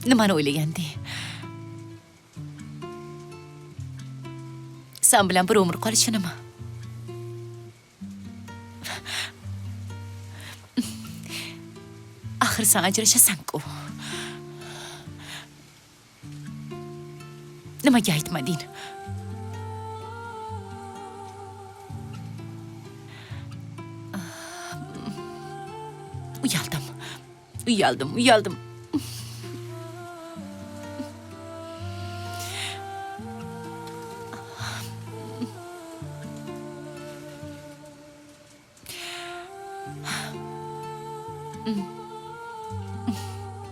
Nimani o'ylaganding? Sen bilan bir umr qolishini. Axir sen ajrashasan-ku. Nimaga aytmading? Uyaldim.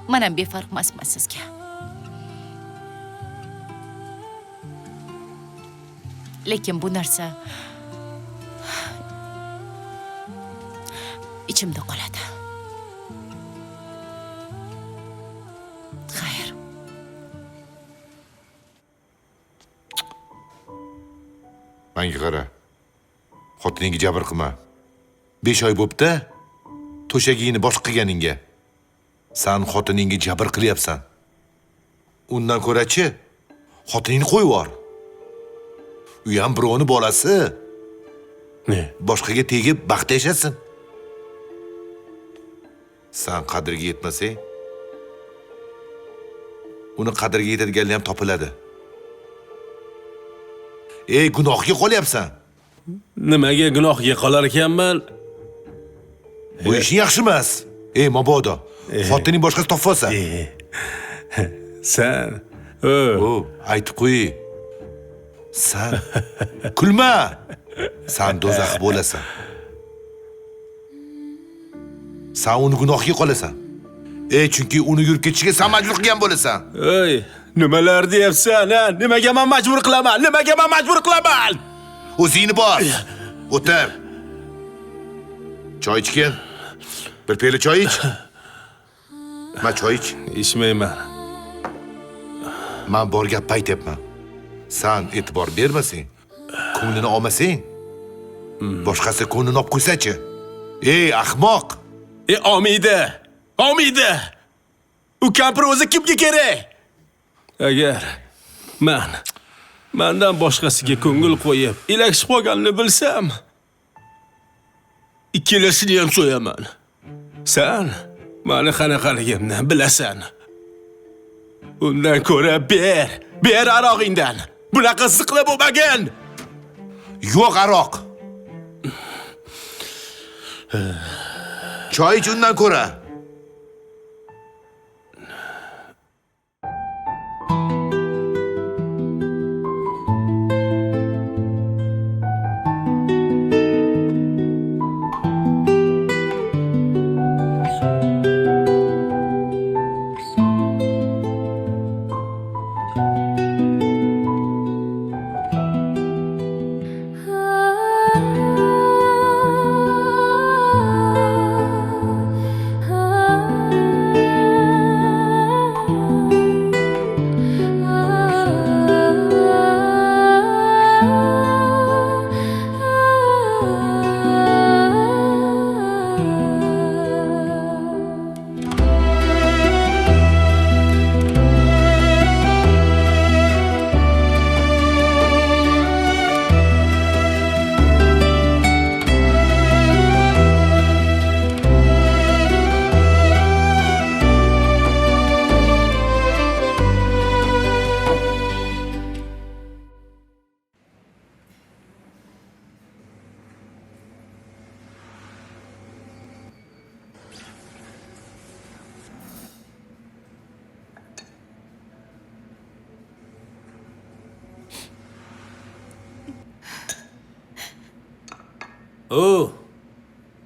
Manam befarq emasman sizga. Lekin bu narsa ichimda qoladi. Xayr. Menga qara. Xotiningga jabr qilma. 5 oy bo'pti. To'shagingni bosh qilganingga. Sen xotiningga jabr qilyapsan. Undan ko'ra-chi, xotiningni qo'yib yubor. U ham birovni bolasi. Ne? Boshqaga tegib baxtda yashasin. Sen qadriga yetmasang, uni qadriga yetadiganlar ham topiladi. Ey, gunohga qolyapsan. Nimaga gunohga qolar ekanman? Bu ishing yaxshi emas. Ey, mabodo. Xotining boshqasi topib olsa. Sen Aytib qo'y. Sen kulma. Sen do'zax bo'lasan. Sen uni gunohga qolasan. Chunki uni yurib ketishiga sen majbur qilgan bo'lasan. Ey, nimalar deyapsan, ha? Nimaga men majbur qilaman? O'zingni bos. O'tir. Choy ichgin. Bir piyola choy ich. Ma choy ich. Ichmayman. Men bor gap aytyapman. Sen e'tibor bermasang, ko'nglini olmasang, boshqasi ko'nglini olib qo'ysa-chi? Ey, ahmoq. Olmaydi. U kampir o'zi kimga kerak? Agar mendan boshqasiga ko'ngil qo'yib, ilakishib qolganini bilsam, ikkilasini ham so'yaman. Sen meni qanaqaligimni bilasan. Undan ko'ra ber arog'ingdan. Bunaqa ziqla bo'lmagan. Yo'q aroq. Choy ich undan ko'ra.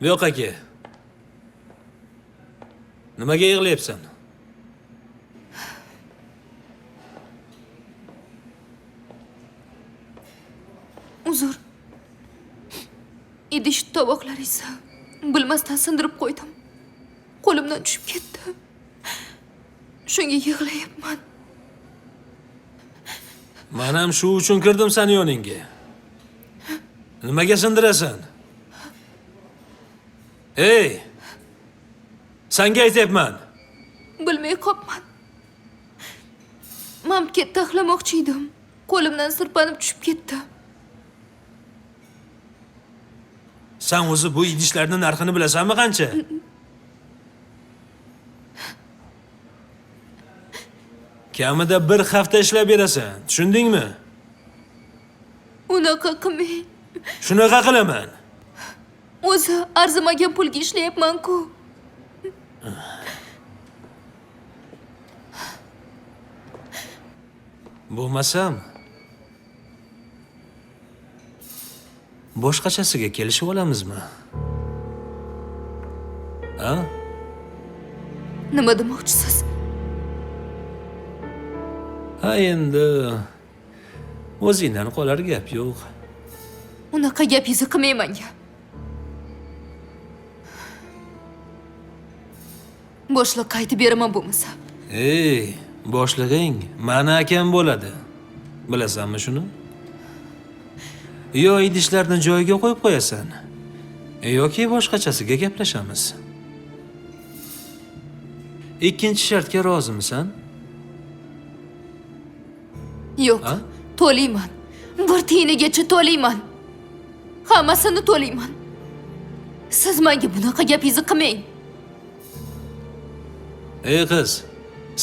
Yo'q aka. Nimaga yig'layapsan? Uzr. Idish tovoqlar esa bilmasdan sindirib qo'ydim. Qo'limdan tushib ketdi. Shunga yig'layapman. Men ham shu uchun kirdim seni yoningga. Nimaga sindirasan? Ey! Senga aytyapman. Bilmay qopman. Mamketda taxlamoqchi edim. Qo'limdan sirpanib tushib ketdi. Sen o'zi bu idishlarning narxini bilasanmi qancha? Kamida bir hafta ishlab berasan, tushundingmi? Unaqa qilmang. Shunaqa qilaman. O'zi arzimagan pulga ishlayapman-ku. Bo'lmasam boshqachasiga kelishib olamizmi? Ha? Nima demoqchisiz? Ha endi o'zingdan qolar gap yo'q. Unaqa gapingizni qilmang menga. Boshliqqa aytib beraman bo'lmasa. Ey, boshlig'ing mani akam bo'ladi. Bilasanmi shuni? Yo idishlarni joyiga qo'yib qo'yasan, yoki boshqachasiga gaplashamiz. Ikkinchi shartga rozimisan? Yo'q, Ha? to'layman. Bir tiyinigacha to'layman. Hammasini to'layman. Siz menga bunaqa gapingizni qilmang. Ey qiz,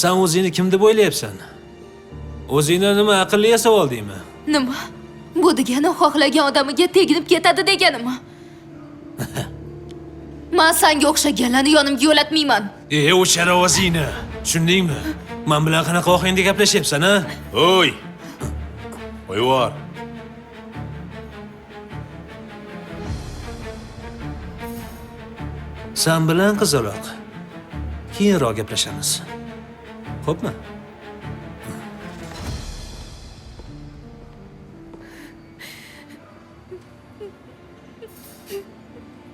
sen o'zingni kim deb o'ylayapsan? O'zingni nima aqlli yasab oldingmi? Nima? Bu degani xohlagan odamiga teginib ketadi deganimi? Men senga o'xshaganlarni yonimga yo'latmayman. Ey, o'char ovozingni. Tushundingmi? Men bilan qanaqa ohangda gaplashyapsan, ha? Oy! Qo'yvor. Sen bilan qizaloq. Keyinroq gaplashamiz. Xo'pmi?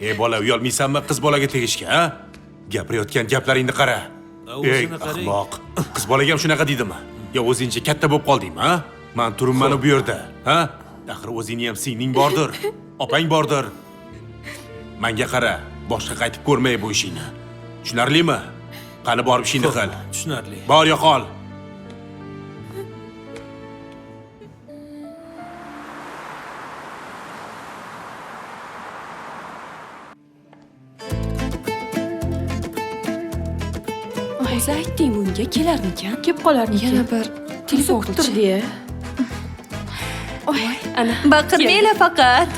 Ey bola, uyalmaysanmi qiz bolaga tegishga, ha? Gapirayotgan gaplaringni qara. Ey, o'zini qarang. ahmoq. Qiz bolaga ham shunaqa deydimi? Yo o'zingcha katta bo'lib qoldingmi, ha? Men turibman bu yerda, ha? Axir o'zingni ham singling bordir, opang bordir. Menga qara, boshqa qaytib ko'rmay bu ishingni. Tushunarlimi? Qani borib ishingni qil. Tushunarli. Bor yo'qol. O'zi aytding bunga kelarmikan? Kelib qolarmikan? Yana bir telefon Kutib turdi-ya. Ana. Baqirmanglar faqat.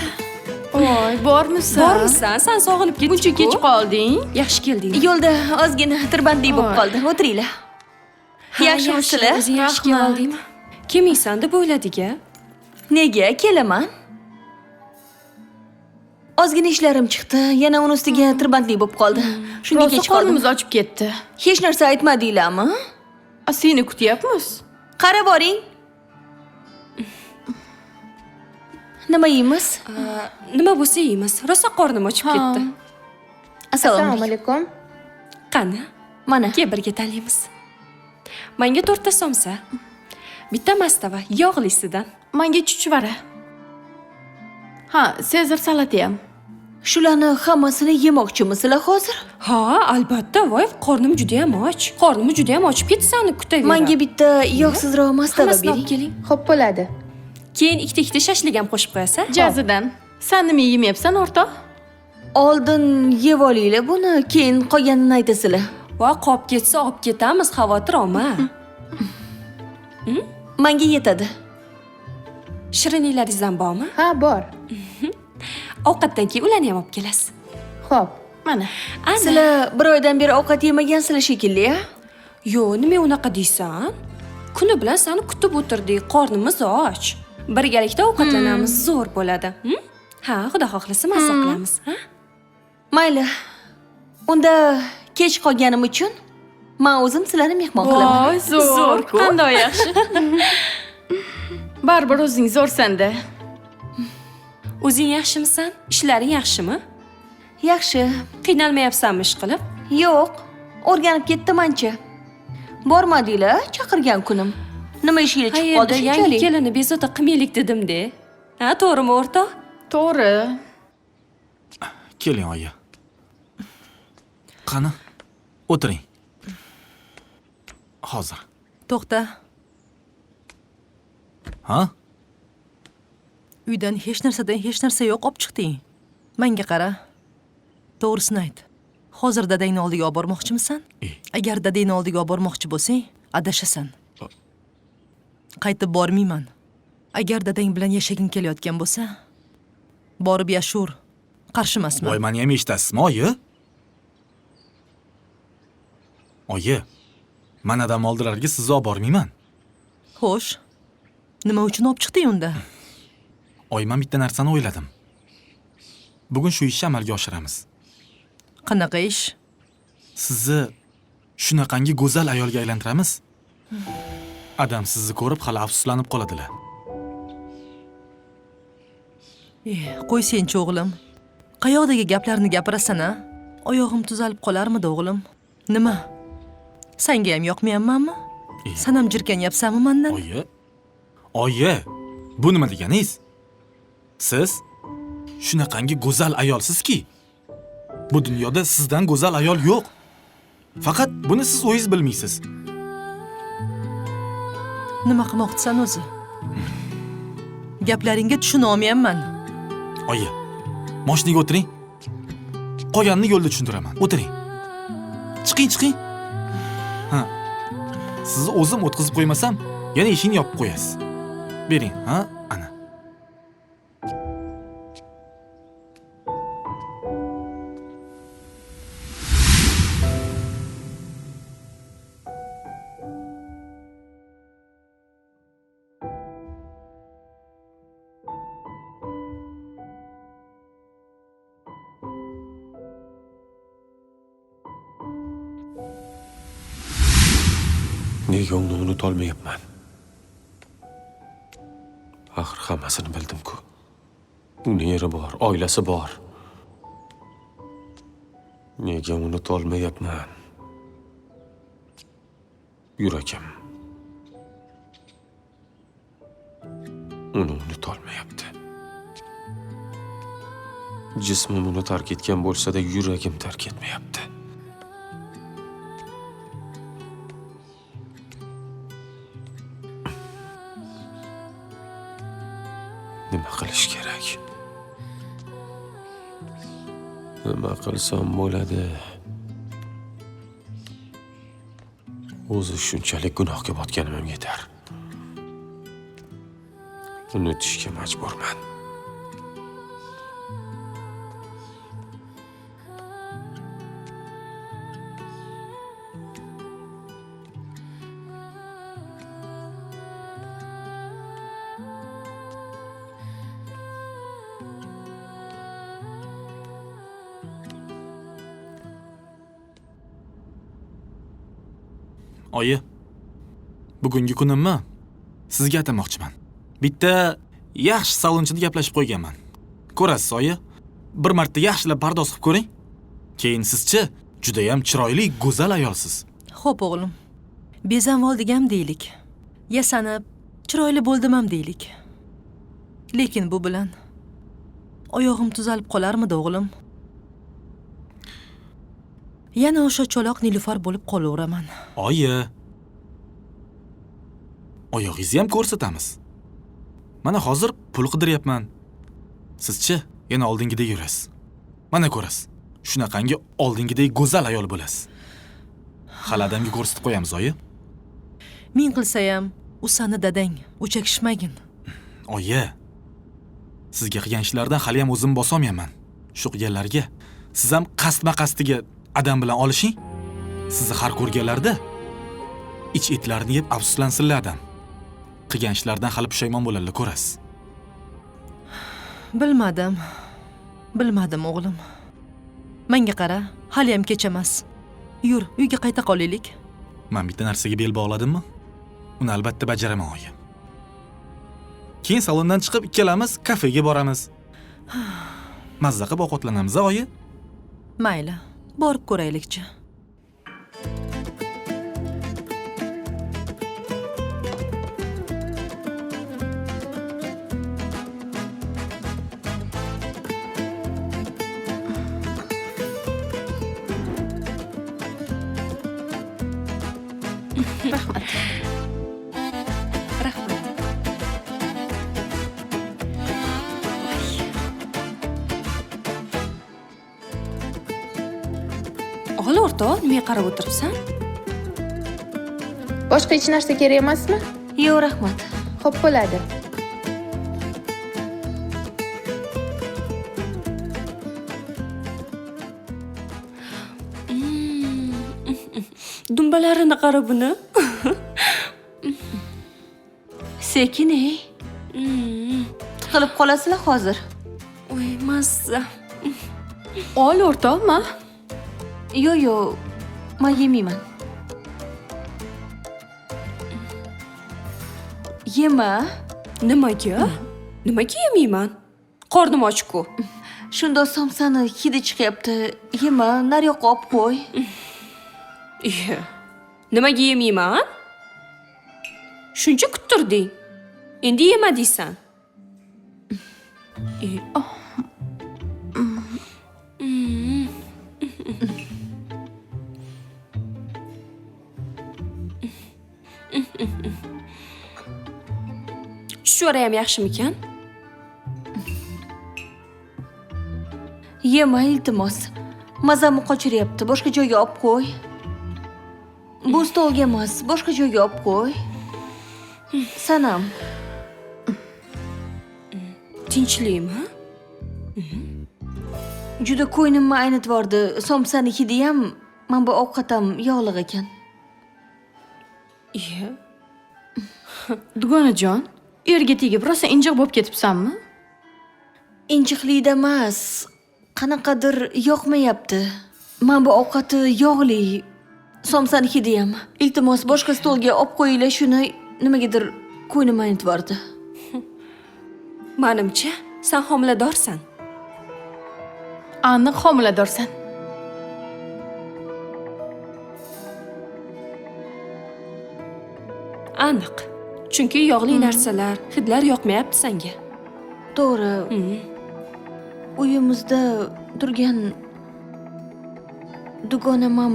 Voy, bormisan? Bormisan? Sen sog'inib ketding. Buncha kech qolding. Yaxshi kelding. Yo'lda ozgina tirbandlik bo'lib Voy. qoldi. O'tiringlar. Yaxshimisizlar? O'zing yaxshi keldingmi? Kelmaysan deb o'yladik-a? Nega kelaman? Ozgina ishlarim chiqdi. Yana uni ustiga tirbandlik bo'lib qoldi. Shunga kech qoldim. Qornimiz ochib ketdi. Hech narsa aytmadinglarmi? Seni kutyapmiz. Qara boring. Nima yeymiz? Nima bo'lsa yeymiz. Rosa qornim ochib ketdi. Assalomu alaykum. Qani? Mana. Ke birga tanlaymiz. Menga 4 ta somsa. Bitta mastava yog'lisidan. Menga chuchvara. Ha, Sezar salati ham. Shularni hammasini yemoqchimisizlar hozir? Ha, albatta. Voy, qornim juda ham och. Qornim juda ham ochib ketdi, seni kutaveradi. Menga bitta yog'sizroq mastava Hammasini olib bering. keling. Xo'p bo'ladi. Keyin ikkita shashlik ham qo'shib qo'yasan. Jazidan. Sen nima yemayapsan, o'rtoq? Oldin yeb olinglar buni, keyin qolganini aytasizlar. Va qolib ketsa olib ketamiz, xavotir olma. Menga yetadi. Shirinliklaringizdan bormi? Ha, bor. Ovqatdan keyin ularni ham olib kelasiz. Xo'p, mana. Ana. Sizlar bir oydan beri ovqat yemagansizlar shekilli, a? Yo, nima unaqa deysan? Kuni bilan seni kutib o'tirdik, qornimiz och. Birgalikda ovqatlanamiz, zo'r bo'ladi. Ha, xudo xohlasa mazza qilamiz, ha? Mayli. Unda kech qolganim uchun men o'zim sizlarni mehmon qilaman. Voy, zo'r. Qanday yaxshi. Baribir o'zing zo'rsan-da. O'zing yaxshimisan? Ishlaring yaxshimi? Yaxshi. Qiynalmayapsanmi ish qilib? Yo'q. O'rganib ketdim-ancha. Bormadinglar chaqirgan kunim. Nima ishga chiqib qoldi Qayerda yangi shunchalik? kelinni bezovta qilmaylik dedim-de. Ha, to'g'rimi o'rtoq? To'g'ri. Keling, oyi. Qani, o'tiring. Hozir. To'xta. ha? Uydan hech narsa yo'q olib chiqding. Menga qara. To'g'risini ayt. Hozir dadangni oldiga olib bormoqchimisan? Agar dadangni oldiga olib bormoqchi bo'lsang, adashasan. Qaytib bormayman. Agar dadang bilan yashaging kelayotgan bo'lsa, borib yashur. Qarshimasman. Voy, meni ham eshitasizmi, oyi? Oyi, men adam oldilarga sizni olib bormayman. Xo'sh. Nima uchun olib chiqding unda? Oy, men bitta narsani o'yladim. Bugun shu ishni amalga oshiramiz. Qanaqa ish? Sizni shunaqangi go'zal ayolga aylantiramiz. Adam sizni ko'rib hali afsuslanib qoladilar. Qo'y-senchi o'g'lim. Qayoqdagi gaplarni gapirasan-a? Oyog'im tuzalib qolarmidi o'g'lim? Nima? Senga ham yoqmayapmanmi? Sen ham jirkanyapsanmi mendan? Oyi. Oyi, bu nima deganingiz? Siz shunaqangi go'zal ayolsizki, bu dunyoda sizdan go'zal ayol yo'q. Faqat buni siz o'zingiz bilmaysiz. Nima qilmoqchisan o'zi? Gaplaringga tushuna olmayapman. Oyi, mashinaga o'tiring. Qolganini yo'lda tushuntiraman. O'tiring. Chiqing. Ha. Sizni o'zim o'tkazib qo'ymasam, yana eshikni yopib qo'yasiz. Bering, ha? Ana. Nega uni unutolmayapman? Axir hammasini bildim-ku. Uni eri bor, oilasi bor. Nega unutolmayapman? Yuragim uni unutolmayapti. Jismim uni tark etgan bo'lsa-da, yuragim tark etmayapti. Nima qilish kerak? Nima qilsam bo'ladi? O'zi shunchalik gunohga botganim ham yetar. Unutishga majburman. Oyi, bugungi kunimni sizga atamoqchiman. Bitta yaxshi salonchida gaplashib qo'yganman. Ko'rasiz, oyi? Bir marta yaxshilab pardoz qilib ko'ring. Keyin sizchi juda ham chiroyli, go'zal ayolsiz. Xo'p o'g'lim. Bezam oldigam deylik. Yasanib, chiroyli bo'ldim ham deylik. Lekin bu bilan oyog'im tuzalib qolarmidi o'g'lim? Yana o'sha cho'loq nilufar bo'lib qolaveraman. Oyi. Oyog'ingizni ham ko'rsatamiz. Mana hozir pul qidiryapman. Sizchi yana oldingidek yurasiz. Mana ko'rasiz. Shunaqangi oldingidek go'zal ayol bo'lasiz. Hali adamga ko'rsatib qo'yamiz, oyi. Ming qilsa ham, u sani dadang, o'chakishmagin. Oyi. Sizga qilgan ishlardan hali ham o'zim bosolmayman. Shu qilganlarga siz ham qasdma-qasdiga adam bilan olishing. Sizni har ko'rganlarda ich-etlarini yeb afsuslansinlar adam. Qilgan ishlardan hali pushaymon bo'ladilar, ko'rasiz. Bilmadim o'g'lim. Menga qara, hali ham kech emas. Yur, uyga qayta qolaylik. Men bitta narsaga bel bog'ladimmi? Uni albatta bajaraman, oyi. Keyin salondan chiqib ikkalamiz kafega boramiz. Mazza qilib ovqatlanamiz, oyi. Mayli, borib ko'raylikchi. Rahmat. Ol o'rtoq, nimaga qarab o'tiribsan? Boshqa hech narsa kerak emasmi? Yo'q, rahmat. Xo'p bo'ladi. Dumbalarini qara buni. Sekin, ey. Tiqilib qolasizlar hozir. Voy, mazza. Ol o'rtoqmi? Yo'q, men yemayman. Yema. Nimaga? Nimaga yemayman? Qornim och-ku. Shunda somsani hidi chiqyapti. Yema, naryoqqa olib qo'y. Iye. Nimaga yemayman? Shuncha kuttirding. Endi yema deysan. Chuchvara ham yaxshimikan? Yema, iltimos. Mazamni qochiryapti. Boshqa joyga olib qo'y. Bu stolga emas, boshqa joyga olib qo'y. Sanam. Tinchlikmi? Juda ko'nglimni aynitvordi. Somsani hidi ham, men bu ovqatam yog'liq ekan. Iye. Dugonajon, erga tegib rosa injiq bo'lib ketibsanmi? Injiqlikda emas, qanaqadir yoqmayapti. Men bu ovqati yog'li. Somsani hidi ham. Iltimos, boshqa stolga olib qo'yinglar shuni. Nimagadir ko'nglim aynitvordi. Menimcha, sen homiladorsan. Aniq homiladorsan. Aniq. Chunki yog'li narsalar, hidlar yoqmayapti senga. To'g'ri. Uyimizda turgan dugonam ham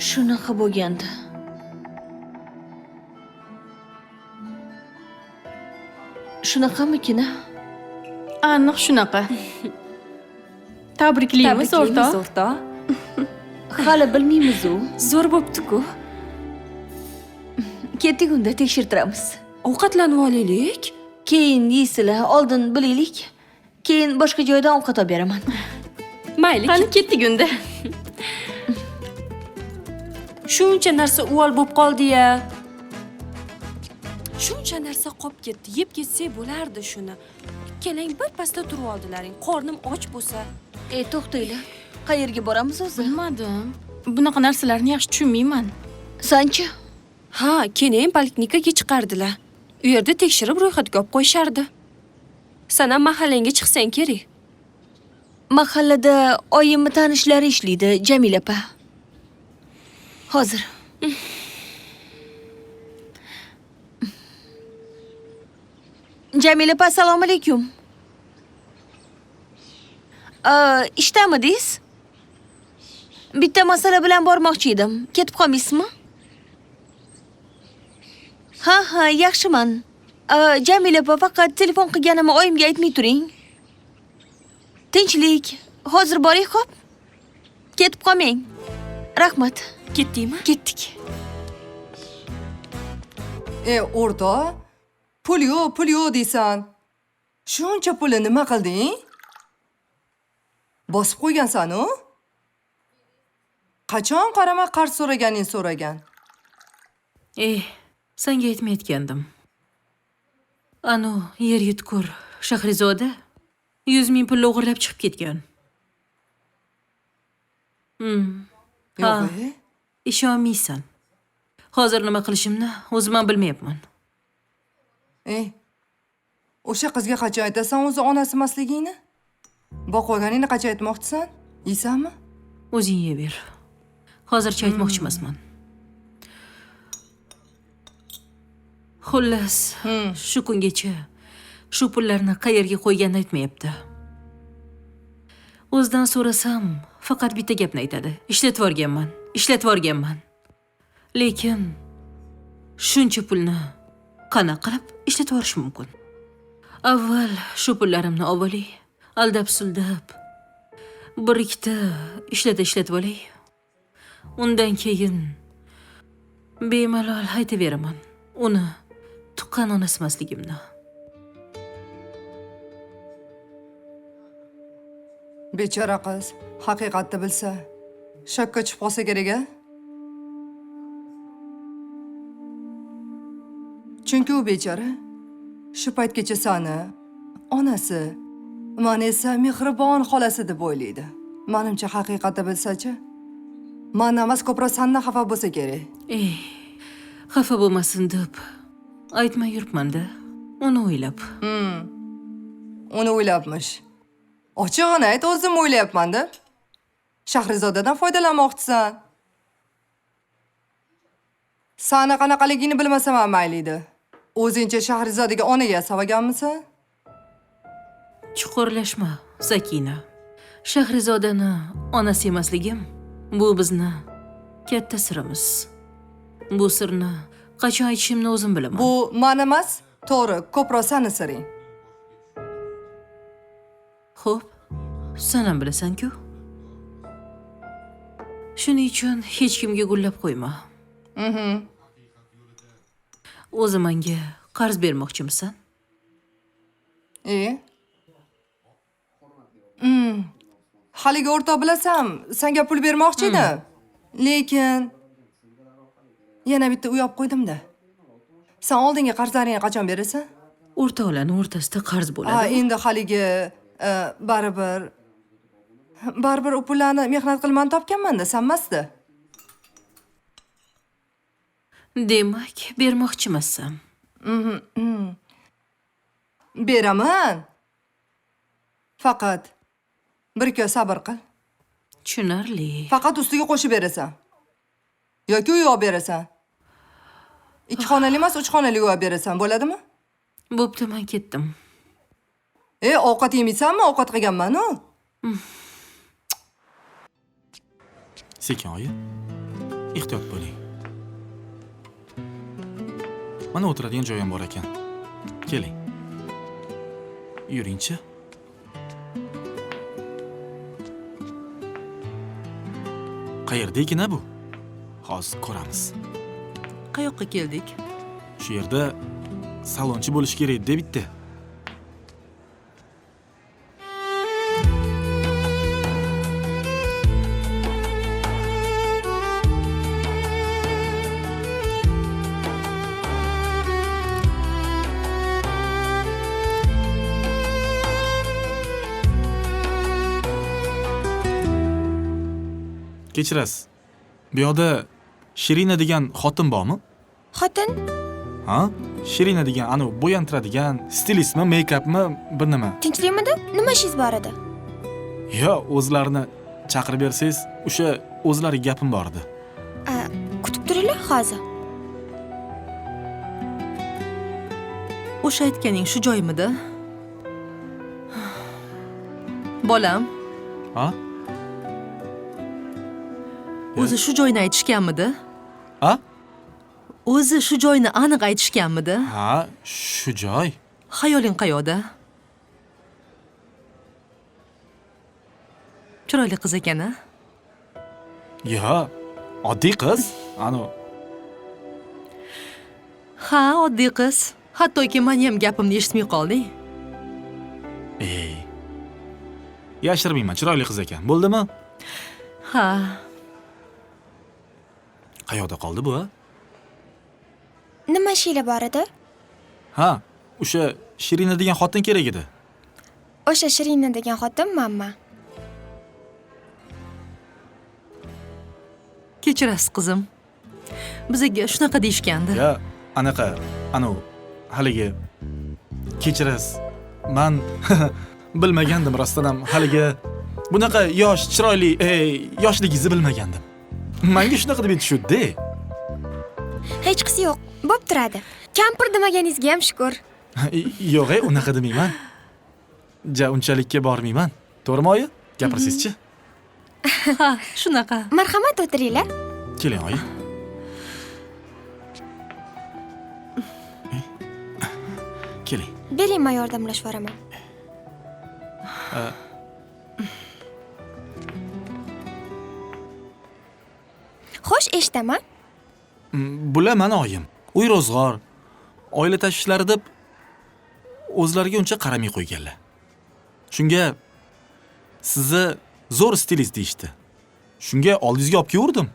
shunaqa bo'lgandi. Shunaqamikin? Aniq shunaqa. Tabriklaymiz o'rtoq. Hali bilmaymiz-u. Zo'r bo'pti-ku. Ketdik unda tekshirtiramiz. Ovqatlanib olaylik. Keyin yeysizlar, oldin bilaylik. Keyin boshqa joydan ovqat olib beraman. Mayli. Qani ketdik unda. Shuncha narsa uvol bo'lib qoldi-ya. Shuncha narsa qolib ketdi. Yeb ketsak bo'lardi shuni. Ikkalang bir pasda turib oldilaring. Qornim och bo'lsa. To'xtanglar. Qayerga boramiz o'zi? Bilmadim. Bunaqa narsalarni yaxshi tushunmayman. Sanchi? Ha, keyin poliklinikaga chiqardilar. U yerda tekshirib ro'yxatga olib qo'yishardi. Sen ham mahallangga chiqsang kerak. Mahallada oyimni tanishlari ishlaydi, Jamila opa. Hozir. Jamila opa, assalomu alaykum. Ishdamidingiz? Bitta masala bilan bormoqchi edim. Ketib qolmaysizmi? Ha, yaxshiman. Jamila opa, faqat telefon qilganimni oyimga aytmay turing. Tinchlik. Hozir boring, xo'p? Ketib qolmang. Rahmat. Ketdingmi? Ketdik. O'rtoq, pul yo'q deysan. Shuncha pulni nima qilding? Bosib qo'ygansan-ku? Qachon qarama qarz so'ragan. Senga aytmayotgandim. Anu, yer yutkur Shahrizoda 100 ming pulni o'g'irlab chiqib ketgan. Yo'q. Ishonmaysan. Hozir nima qilishimni o'zim ham bilmayapman. O'sha qizga qachon aytasan o'zi onasi emasligingni? Boqolganingni qachon aytmoqchisan? Yeysanmi? O'zing yeyaver. Hozircha aytmoqchi emasman. Xullas, shu kungacha shu pullarni qayerga qo'yganini aytmayapti. O'zidan so'rasam, faqat bitta gapni aytadi. Ishlatvorganman. Lekin shuncha pulni qanaqa qilib ishlatvorish mumkin? Avval shu pullarimni olib olay, aldab-suldab bir ikkita ishlatib olay. Undan keyin bemalol aytaveraman. Uni tuqqan onasi emasligimni. Bechora qiz, haqiqatni bilsa, shokka tushib qolsa kerak-a? Chunki u bechora shu paytgacha sani onasi, meni esa mehribon xolasi deb o'ylaydi. Menimcha haqiqatni bilsa-chi, mendan emas ko'proq sandan xafa bo'lsa kerak. Xafa bo'lmasin deb aytmay yuribman-da. Uni o'ylab. Uni o'ylabmish. Ochig'ini ayt, o'zim o'ylayapman-da. Shahrizodadan foydalanmoqchisan. Sani qanaqaligini bilmasam ham mayli edi. O'zingcha Shahrizodaga onaga savaganmisan? Chuqurlashma, Sakina. Shahrizodani onasi emasligim bu bizni katta sirimiz. Bu sirni qachon aytishimni o'zim bilaman. Bu men emas, to'g'ri, ko'proq sani siring. Xo'p, sen ham bilasan-ku. Shuning uchun hech kimga gullab qo'yma. O'zi menga qarz bermoqchimisan? Haligi o'rtoq bilasam, senga pul bermoqchi edim. Lekin yana bitta uy olib qo'ydim-da. Sen oldingi qarzlaringni qachon berasan? O'rtoqlarning o'rtasida qarz bo'ladi. Endi haligi baribir u pullarni mehnat qilman topganman-da, sen emasdi. Demak, bermoqchimassan. Beraman. Faqat bir kun sabr qil. Tushunarli. Faqat ustiga qo'shib berasan. Yoki uy olib berasan. 2 xonali emas, 3 xonali uy olib berasan, bo'ladimi? Bo'pti, men ketdim. Ovqat yemaysanmi? Ovqat qilganman-ku. Sekin oyi. Ehtiyot bo'ling. Mana o'tiradigan joyim bor ekan. Keling. Yuringchi. Qayerda ekan bu? Hozir ko'ramiz. Qayoqqa keldik? Shu yerda salonchi bo'lish kerak deb bitta. Kechirasiz. Bu yoqda Shirina degan xotin bormi? Xotin? Ha? Shirina degan anu bo'yantiradigan stilistmi, meykapmi, bir nima? Tinchlikmidi? Nima ishingiz bor edi? Yo, o'zlarini chaqirib bersangiz, o'sha o'zlari gapim bor edi. Kutib turinglar hozir. O'sha aytganing shu joymidi? Bolam, Ha? o'zi shu joyni aytishganmidi? Ha? O'zi shu joyni aniq aytishganmidi? Ha, shu joy. Xayoling qayoqda? Chiroyli qiz ekan-a? Yo, oddiy qiz. Anu Ha, oddiy qiz. Hattoki men ham gapimni eshitmay qolding. Yashirmayman, chiroyli qiz ekan. Bo'ldimi? Ha, Qayoqda qoldi bu? Nima ishinglar bor edi? Ha, o'sha Shirina degan xotin kerak edi. O'sha Shirina degan xotin menman. kechirasiz qizim. Bizga shunaqa deyishgandi. Ya, anaqa, haligi kechirasiz. Men bilmagandim rostdan ham haligi bunaqa yosh, chiroyli, yoshligingizni bilmagandim. Menga shunaqa deb tushdi. Hech qisi yo'q. Bo'p turadi. Kampir demaganingizga ham shukr. Yo'q, unaqa demayman. Unchalikka bormayman. To'g'rimi oyi? Gapirsizchi? Ha, shunaqa. Marhamat, o'tiringlar. Keling oyi. Keling. Bering, men yordamlashib boraman. eshitaman. Bular mani oyim. Uy ro'zg'or, oila tashvishlari deb o'zlariga uncha qaramay qo'yganlar. Shunga sizni zo'r stilist deyishdi. Shunga oldingizga olib keldim.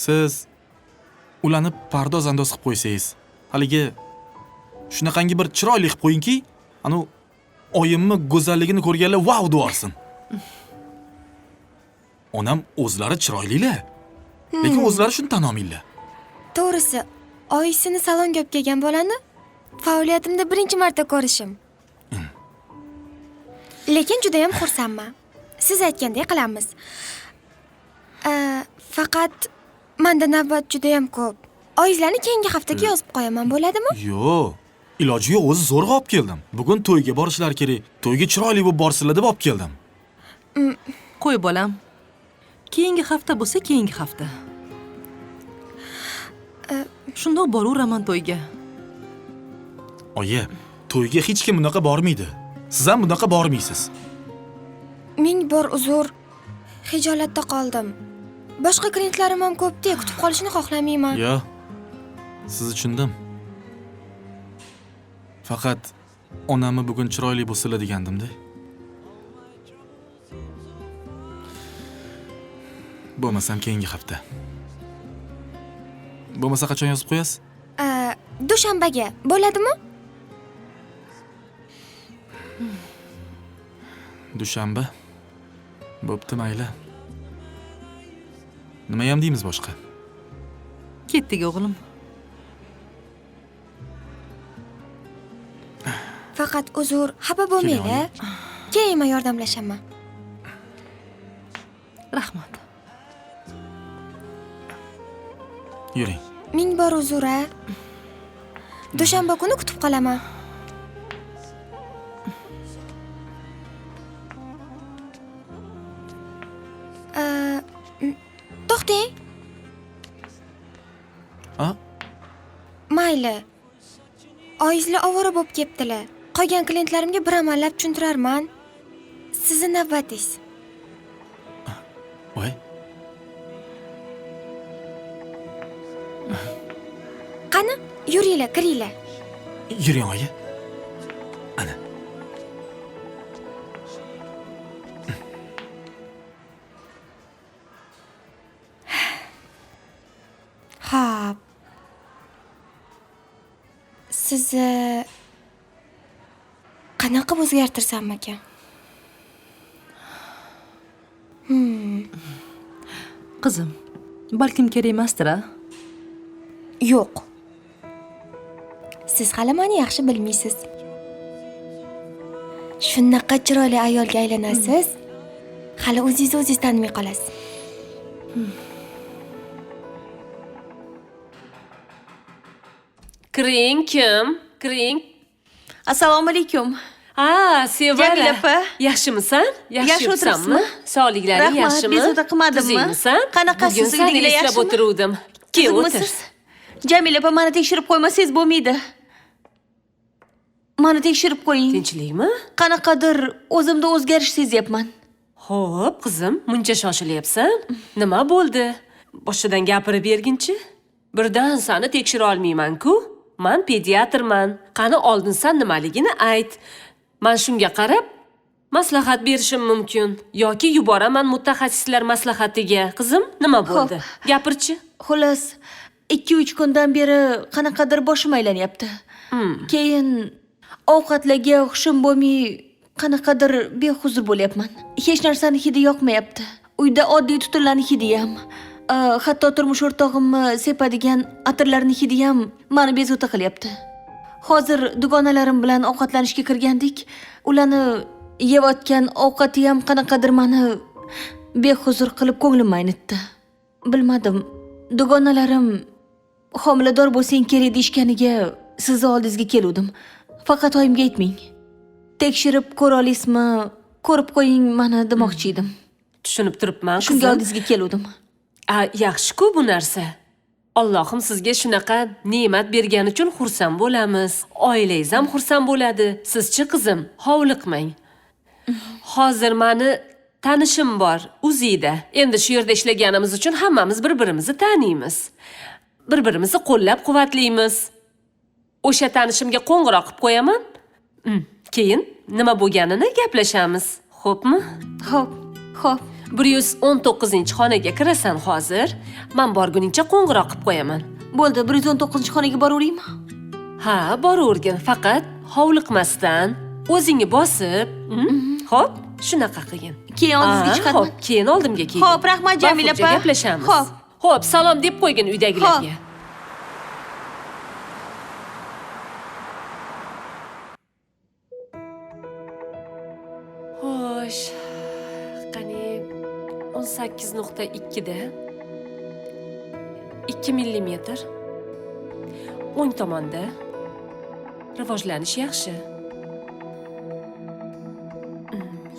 Siz ularni pardoz andoz qilib qo'ysangiz, haligi shunaqangi bir chiroyli qilib qo'yingki, anu oyimni go'zalligini ko'rganlar wow deyorsin. Onam o'zlari chiroylilar. Lekin o'zlari shuni tan olmaylar. To'g'risi, oyisini salonga olib kelgan bolani faoliyatimda birinchi marta ko'rishim. Lekin juda ham xursandman. Siz aytgandek qilamiz. Faqat menda navbat juda ham ko'p. Oyizlarni keyingi haftaga yozib qo'yaman, bo'ladimi? Yo'q. Iloji yo'q, o'zi zo'rg'a olib keldim. Bugun to'yga borishlar kerak. To'yga chiroyli bo'lib borsizlar deb olib keldim. Qo'y bolam. Keyingi hafta bo'lsa, keyingi hafta. Shundoq boraveraman to'yga. Oyi, to'yga hech kim bunaqa bormaydi. Siz ham bunaqa bormaysiz. Ming bor uzr. Hijolatda qoldim. Boshqa klientlarim ham ko'p-da, kutib qolishni xohlamayman. Yo. Siz tushundim. Faqat onamni bugun chiroyli bo'lsalar degandim-da. Bo'lmasam keyingi hafta. Bo'lmasa qachon yozib qo'yasiz? Dushanbaga bo'ladimi? Dushanba. Bo'pti, mayli. Nima ham deymiz boshqa? Ketdik o'g'lim. Faqat uzr, xafa bo'lmanglar. Keyin yordamlashaman. Rahmat. Yuring. Ming bor uzr-a. Dushanba kuni kutib qolaman. To'xtang. Ha? Mayli. Oyizlar ovora bo'lib ketdilar. Qolgan klientlarimga bir amallab tushuntirarman. Sizni navbatingiz. Voy. Qani, yuringlar, kiringlar. Yuring, oyi. Ana. Xo'p. Sizni qanaqa o'zgartirsam ekan? Qizim, balkim kerak emasdir-a? Yo'q. Siz hali meni yaxshi bilmaysiz. Shunaqa chiroyli ayolga aylanasiz, hali o'zingiz tanimay qolasiz. Kiring, kim? Kiring. Assalomu alaykum. Sevara. Jamila opa. Yaxshimisan? Yaxshi o'tiribsanmi? Sog'liklaring yaxshimi? Bezovta qilmadimmi? Tuzingmisan? Qanaqasiz, Bugun seni uydagilar eslab yaxshimi? o'tiruvdim. Kel, o'tir. Qiziqmisiz? Jamila opa, meni tekshirib qo'ymasangiz bo'lmaydi. Meni tekshirib qo'ying. Tinchlikmi? Qanaqadir o'zimda o'zgarish sezyapman. Xo'p, qizim, muncha shoshilyapsan? Nima bo'ldi? Boshidan gapirib berginchi. Birdan seni tekshira olmayman-ku. Men pediatrman. Qani oldin sen nimaligini ayt. Men shunga qarab maslahat berishim mumkin yoki yuboraman mutaxassislar maslahatiga. Qizim, nima bo'ldi? Gapirchi. Xolos, 2-3 kundan beri qanaqadir boshim aylanyapti. Keyin ovqatlarga hushim bo'lmay, qanaqadir behuzur bo'lyapman. Hech narsani hidi yoqmayapti. Uyda oddiy tutunlarning hidi ham, hatto turmush o'rtog'imni sepadigan atirlarning hidi ham meni bezovta qilyapti. Hozir dugonalarim bilan ovqatlanishga kirgandik. Ularni yeyotgan ovqati ham qanaqadir meni behuzur qilib ko'nglimni aynitdi. Bilmadim. Dugonalarim homilador bo'lsang kerak deyishganiga sizni oldingizga keldim. Faqat oyimga aytmang. Tekshirib ko'ra olasizmi? Ko'rib qo'ying meni demoqchi edim. Tushunib turibman, qizim. Shunga oldingizga keldim. Yaxshi-ku bu narsa. Allohim sizga shunaqa ne'mat bergani uchun xursand bo'lamiz. Oilangiz ham xursand bo'ladi. Sizchi qizim, hovliqmang. Hozir meni tanishim bor, Uzida. Endi shu yerda ishlaganimiz uchun hammamiz bir-birimizni taniymiz. Bir-birimizni qo'llab-quvvatlaymiz. O'sha tanishimga qo'ng'iroq qilib qo'yaman. Keyin nima bo'lganini gaplashamiz. Xo'pmi? Xo'p, xo'p. 119-xonaga kirasan hozir. Men borguningcha qo'ng'iroq qilib qo'yaman. Bo'ldi, 119-xonaga boraveraymi? Ha, boravergin, faqat hovliqmasdan, o'zingni bosib. Xo'p, shunaqa qilgin. Keyin oldimga chiqadimi? Xo'p, keyin oldimga kelgin. Xo'p, rahmat Jamila Bafurja opa. gaplashamiz. Xo'p. Xo'p, salom deb qo'ygin uydagilarga. Xo'sh, qani 18.2 da 2 millimetr o'ng tomonda rivojlanish yaxshi.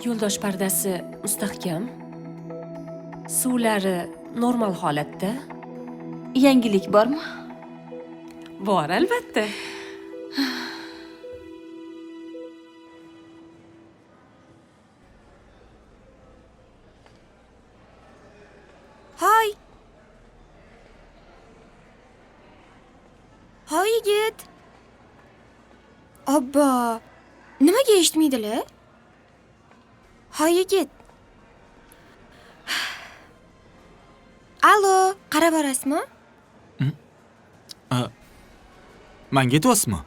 Yo'ldosh pardasi mustahkam. Suvlari normal holatda. Yangilik bormi? Bor albatta. Hoy. Hoy yigit. Obbo. Nimaga eshitmaydilar? Hoy yigit. Allo, qarab borasizmi? Manga aytyapsizmi?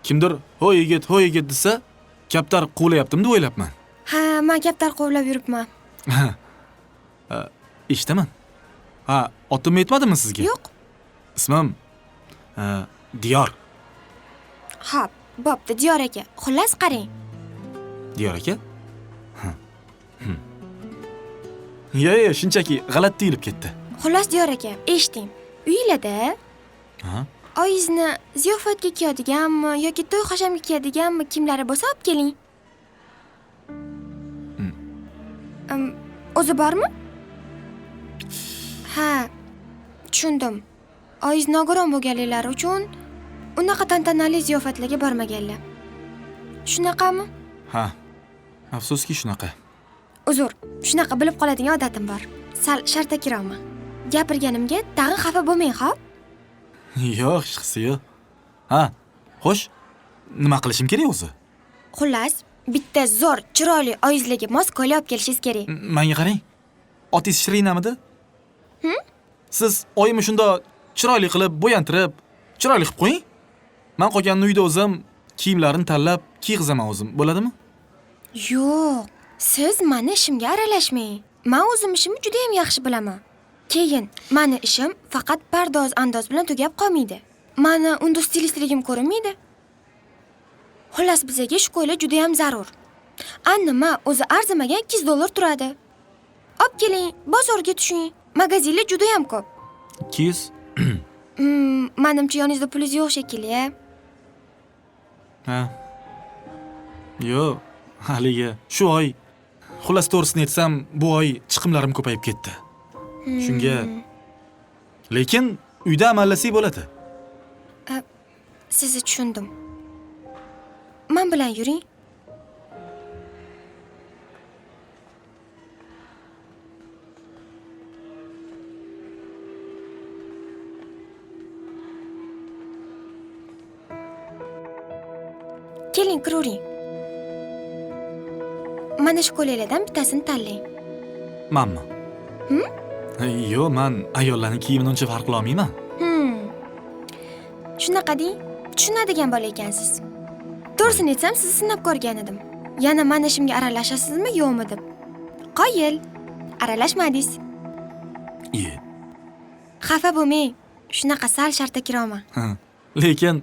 Kimdir "Hoy yigit" desa, kaptar quvlayaptimni o'ylabman. Ha, men kaptar qovlab yuribman. Eshitaman. Ha, otimni aytmadimmi sizga? Yo'q. Ismim Diyor. Xo'p, bo'pti, Diyor aka. Xullas qarang. Diyor aka? Yo'q, shunchaki g'alati tuyulib ketdi. Xullas Diyor aka, eshiting. Uyingizda Ha? oyizni ziyofatga kiyadiganmi yoki to'y hashamga kiyadiganmi kiyimlari bo'lsa olib keling. O'zi bormi? Ha, tushundim. Oyiz nogiron bo'lganliklari uchun unaqa tantanali ziyofatlarga bormaganlar. Shunaqami? Ha. Afsuski shunaqa. Uzr, shunaqa bilib qoladigan odatim bor. Sal shartakiromman. Gapirganimga tag'in xafa bo'lmang, xo'p? Yo'q, hech qisi yo'q. Ha, xo'sh, nima qilishim kerak o'zi? Xullas, bitta zo'r, chiroyli oyizlarga mos ko'ylak olib kelishingiz kerak. Menga qarang. Otingiz Shirinamidi? Siz oyimni shunda chiroyli qilib, bo'yantirib, chiroyli qilib qo'ying. Men qolganini uyda o'zim kiyimlarini tanlab kiygizaman o'zim, bo'ladimi? Yo'q, siz meni ishimga aralashmang. Men o'zim ishimni juda ham yaxshi bilaman. Keyin, meni ishim faqat pardoz-andoz bilan tugab qolmaydi. Meni unda stilistligim ko'rinmaydi. Xullas, bizga shu ko'ylak juda ham zarur. Nima, o'zi arzimagan $200 turadi. Olib keling, bozorga tushing. Magazinlar juda ham ko'p. 200? Menimcha yoningizda pulingiz yo'q shekilli. Ha. Yo'q, haligi shu oy xullas to'g'risini aytsam, bu oy chiqimlarim ko'payib ketdi. Shunga lekin uyda amallasak bo'ladi. Sizni tushundim. Men bilan yuring. Keling, kiravering. Mana shu ko'ylaklardan bittasini tanlang. Menmi? Yo'q, men ayollarning kiyimini uncha farq qila olmayman. Shunaqa deng, tushunadigan bola ekansiz. To'g'risini aytsam, sizni sinab ko'rgan edim. Yana meni ishimga aralashasizmi, yo'qmi deb. Qoyil, aralashmadingiz. Xafa bo'lmang. Shunaqa sal shartakiromman. Lekin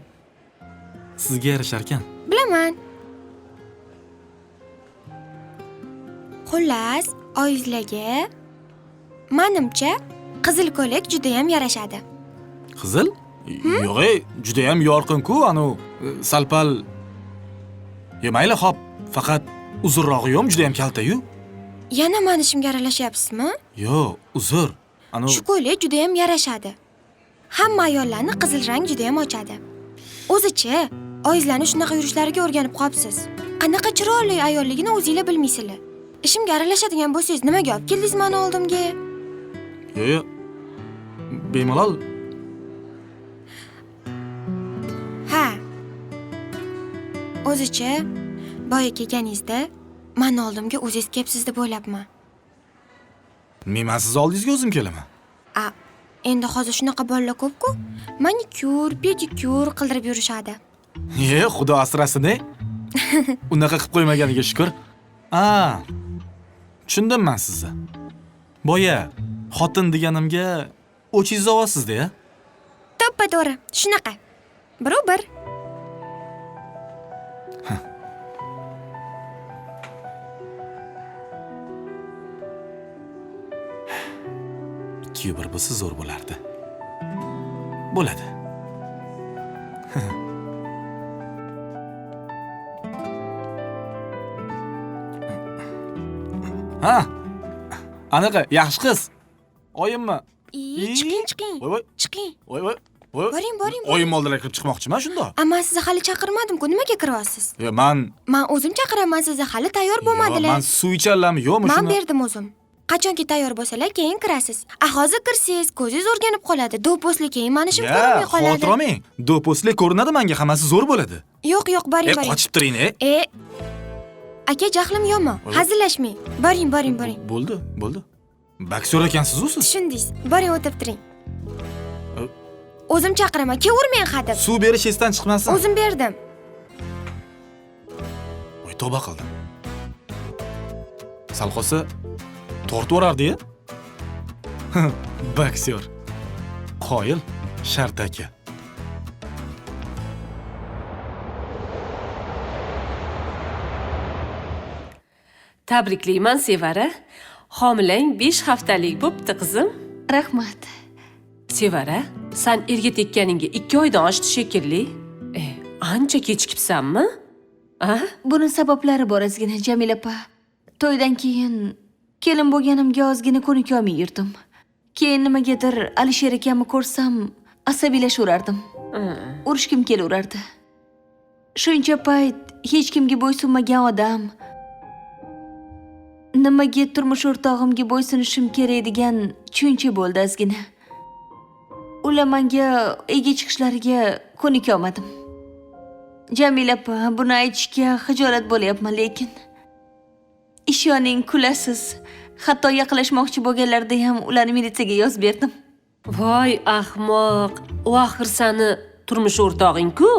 sizga yarashar ekan. Bilaman. Xullas, oyizlarga menimcha qizil ko'ylak juda ham yarashadi. Qizil? Yo'q, juda ham yorqin-ku, anu salpal. Mayli, xo'p, faqat uzunrog'i yo'm, juda ham kalta-yu. Yana meni ishimga aralashyapsizmi? Yo'q, uzr. Anu Shu ko'ylak juda ham yarashadi. Hamma ayollarni qizil rang juda ham ochadi. O'zichi, oyizlarni shunaqa yurishlariga o'rganib qolibsiz. Qanaqa chiroyli ayolligini o'zingizlar bilmaysizlar. Ishimga aralashadigan bo'lsangiz nimaga olib keldingiz meni oldimga? Yo'q. Bemalol. Ha. O'zicha boya kelganingizda meni oldimga o'zingiz kelibsiz deb o'ylabman. Men siz oldingizga o'zim kelaman. Endi hozir shunaqa bolalar ko'p-ku. Manikyur, pedikyur qildirib yurishadi. Xudo asrasin-ey. Unaqa qilib qo'ymaganiga shukr. Tushundim men sizni. Boya xotin deganimga o'chingiz ovozsizda-ya? To'ppa-to'g'ri, shunaqa. Bir. Ikki bir bo'lsa zo'r bo'lardi. Bo'ladi. Anaqa yaxshi qiz. Oyimmi? Chiqing. Voy. Chiqing. Voy. Boring. Oyim oldilari kirib chiqmoqchiman shunda. Ammo sizni hali chaqirmadim-ku, nimaga kiryapsiz? Men o'zim chaqiraman sizni, hali tayyor bo'lmadilar. Men suv icharlarmi, yo'qmi Men shuni? berdim o'zim. Qachonki tayyor bo'lsalar, keyin kirasiz. Hozir kirsangiz, ko'zingiz o'rganib qoladi. Do'pposlik keyin meni ishim ko'rinmay qoladi. Xotir olmang. Do'pposlik ko'rinadi menga, hammasi zo'r bo'ladi. Yo'q, boring. Qochib turing, Aka, jahlim yo'qmi? Hazillashmang. Boring. Bo'ldi. Boksyor ekansiz-ku siz. Tushundingiz. Boring, o'tirib turing. O'zim chaqiraman, kelavermang hadeb. Suv berish esdan chiqmasin. O'zim berdim. Voy, tavba qildim. Sal qolsa tortib o'rardi-ya. Boksyor. Qoyil, shartaka. Tabriklayman Sevara. Homilang 5 haftalik bo'pti qizim. Rahmat. Sevara, sen erga tekkaningga 2 oydan oshdi shekilli. Ancha kechikibsanmi? Buni sabablari bor ozgina, Jamila opa. To'ydan keyin kelin bo'lganimga ozgina ko'nikolmay yurdim. Keyin nimagadir Alisher akamni ko'rsam, asabiylashaverardim. Urishkim kelaverardi. Shuncha payt hech kimga bo'ysunmagan odam nimaga turmush o'rtog'imga bo'ysunishim kerak degan tushuncha bo'ldi ozgina. Ular menga ega chiqishlariga ko'nikolmadim. Jamila opa, buni aytishga xijolat bo'lyapman, lekin ishoning, kulasiz. Hatto yaqinlashmoqchi bo'lganlarida ham ularni militsiyaga yozib berdim. Voy ahmoq. U axir seni turmush o'rtog'ing-ku.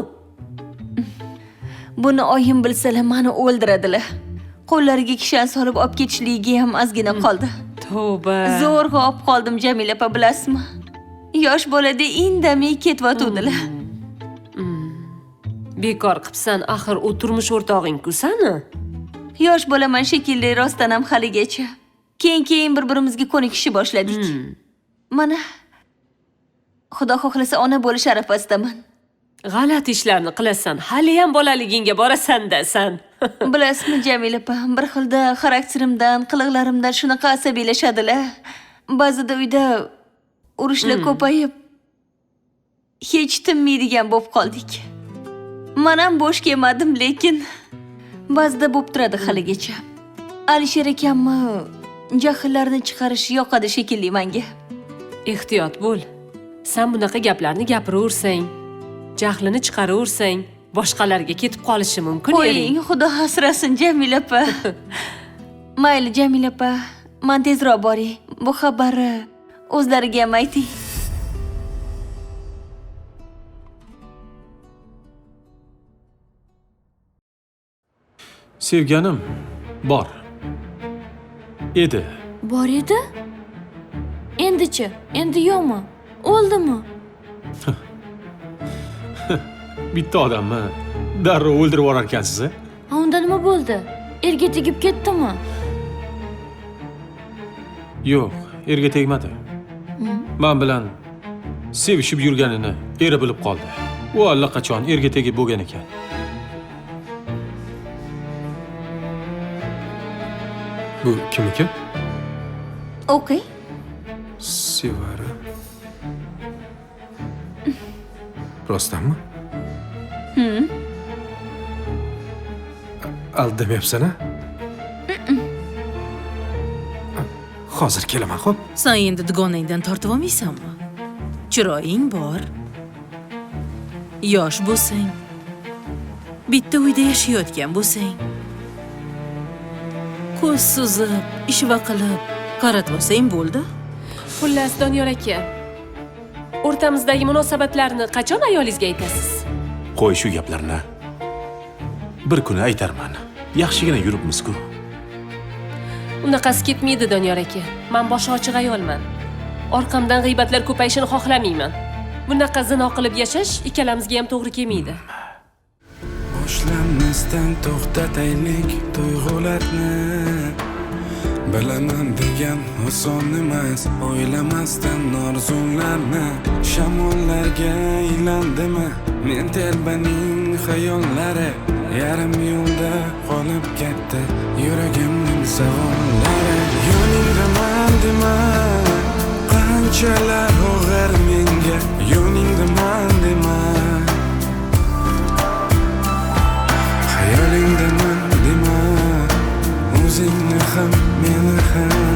Buni oyim bilsalar meni o'ldiradilar. Qo'llariga kishan solib olib ketishligiga ham ozgina qoldi. Tavba. Zo'rg'a olib qoldim, Jamila opa, bilasizmi? Yosh bolada indamay ketyotgandilar. Bekor qilibsan, axir u turmush o'rtog'ing-ku seni. Yosh bo'laman shekilli, rostdan ham haligacha. Keyin bir-birimizga ko'nikishni boshladik. Mana Xudo xohlasa ona bo'lish arafasidaman. G'alati ishlarni qilasan, hali ham bolaligingga borasan-da san. Bilasizmi, Jamila opa, bir xilda xarakterimdan, qiliqlarimdan shunaqa asabiylashadilar. Ba'zida uyda urushlar ko'payib, hech tinmaydigan bo'lib qoldik. Men ham bo'sh kelmadim, lekin ba'zida bo'lib turadi haligacha. Alisher akamni jahllarni chiqarish yoqadi shekilli menga. Ehtiyot bo'l. Sen bunaqa gaplarni gapiraversang, jahlini chiqaraversang, boshqalarga ketib qolishi mumkin ering. Qo'ying, Xudo asrasin, Jamila opa. Mayli, Jamila opa, men tezroq boray. Bu xabarni o'zlariga ham ayting. Sevganim bor. Edi. Bor edi? Endichi? Endi yo'qmi? O'ldimi? Bitta odamni darrov o'ldirib yuborar ekansiz, a? Unda nima bo'ldi? Erga tegib ketdimi? Yo'q, erga tegmadi. Men bilan sevishib yurganini eri bilib qoldi. U allaqachon erga tegib bo'lgan ekan. Bu kimniki? O'qiy. Sevara. Rostdanmi? Aldamayapsan-a? hozir kelaman, xo'p? Sen endi dugonangdan tortib olmaysanmi? Chiroying bor. Yosh bo'lsang, bitta uyda yashayotgan bo'lsang, ko'z suzib, ishva qilib, qaratib olsang bo'ldi. Xullas, Doniyor aka. O'rtamizdagi munosabatlarni qachon ayolingizga aytasiz? Qo'y shu gaplarni. Bir kuni aytarman. Yaxshigina yuribmiz-ku. Unaqasi ketmaydi, Doniyor aka. Men boshi ochiq ayolman. Orqamdan g'iybatlar ko'payishini xohlamayman. Bunaqa zino qilib yashash ikkalamizga ham to'g'ri kelmaydi. Boshlanmasdan to'xtataylik tuyg'ularni. Bilaman degan oson emas, o'ylamasdan orzularni. Shamollarga aylandimi men telbaning xayollari. Yarim yo'lda qolib ketdi yuragimning savollari. Yoningdaman dema, qanchalar og'ir menga. Yoningdaman dema, xayolingdaman dema, o'zingni ham meni ham